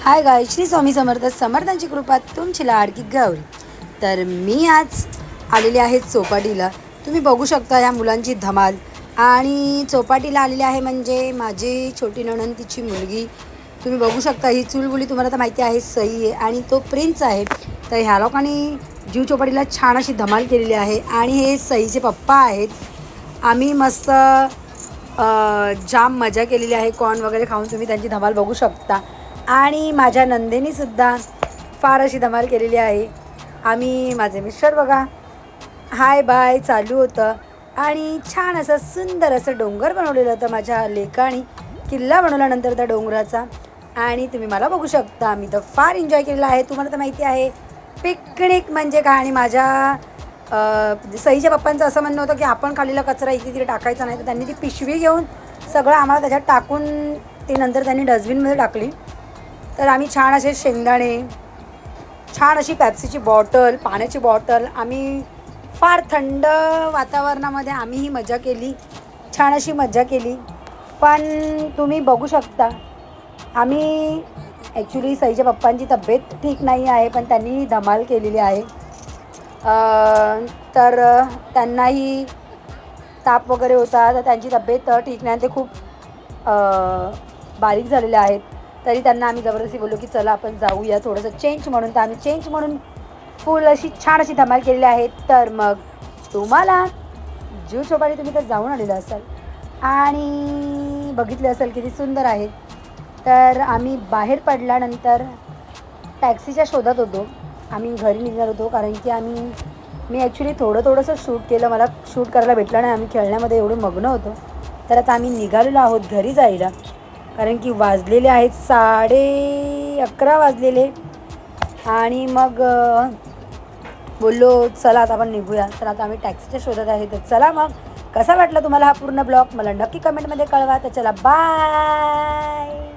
हाय गाय, श्री स्वामी समर्थ. समर्थांची कृपा तुमची लाडकी गौरी. तर मी आज आलेले आहे चौपाटीला. तुम्ही बघू शकता ह्या मुलांची धमाल. आणि चौपाटीला आलेली आहे म्हणजे माझी छोटी नणंद, तिची मुलगी. तुम्ही बघू शकता ही चुलबुली, तुम्हाला तर माहिती आहे, सई आहे आणि तो प्रिन्स आहे. तर ह्या लोकांनी जीव चौपाटीला छान अशी धमाल केलेली आहे. आणि हे सईचे पप्पा आहेत. आम्ही मस्त जाम मजा केलेली आहे. कॉर्न वगैरे खाऊन तुम्ही त्यांची धमाल बघू शकता. आणि माझ्या नंदेनीसुद्धा फार अशी धमाल केलेली आहे. आम्ही, माझे मिस्टर बघा, हाय बाय चालू होतं. आणि छान असं सुंदर असं डोंगर बनवलेलं होतं माझ्या लेकानी. किल्ला बनवल्यानंतर त्या डोंगराचा. आणि तुम्ही मला बघू शकता, आम्ही तर फार एन्जॉय केलेला आहे. तुम्हाला तर माहिती आहे पिकनिक म्हणजे काय. आणि माझ्या सईच्या पप्पांचं असं म्हणणं होतं की आपण खाल्लेला कचरा इथे तिथे टाकायचा नाही. तर त्यांनी ती पिशवी घेऊन सगळं आम्हाला त्याच्यात टाकून ती नंतर त्यांनी डस्टबिनमध्ये टाकली. तर आम्ही छान असे शेंगदाणे, छान अशी पॅप्सीची बॉटल, पाण्याची बॉटल, आम्ही फार थंड वातावरणामध्ये आम्ही ही मजा केली. छान अशी मजा केली. पण तुम्ही बघू शकता, आम्ही ॲक्च्युली सईच्या पप्पांची तब्येत ठीक नाही आहे, पण त्यांनी धमाल केलेली आहे. तर त्यांनाही ताप वगैरे होता, तर त्यांची तब्येत ठीक नाही. ते खूप बारीक झालेले आहेत. तरी त्यांना आम्ही जबरदस्ती बोललो की चला आपण जाऊया थोडंसं चेंज म्हणून. तर आम्ही चेंज म्हणून फुल अशी छान अशी धमाल केलेली आहे. तर मग तुम्हाला जीव चौपाटी तुम्ही तर जाऊन आलेलं असाल आणि बघितले असेल किती सुंदर आहे. तर आम्ही बाहेर पडल्यानंतर टॅक्सीच्या शोधात होतो. आम्ही घरी निघणार होतो कारण की मी ॲक्च्युली थोडंसं शूट केलं. मला शूट करायला भेटलं नाही, आम्ही खेळण्यामध्ये एवढं मग्न होतो. तर आता आम्ही निघालेलो आहोत घरी जायला. कारण की वाजलेले आहेत 11:30 वाजलेले. आणि मग बोललो चला आता आपण निघूया. तर आता आम्ही टॅक्सीच्या शोधात आहे. तर चला मग, कसा वाटला तुम्हाला हा पूर्ण ब्लॉग मला नक्की कमेंटमध्ये कळवा. तर चला बाय.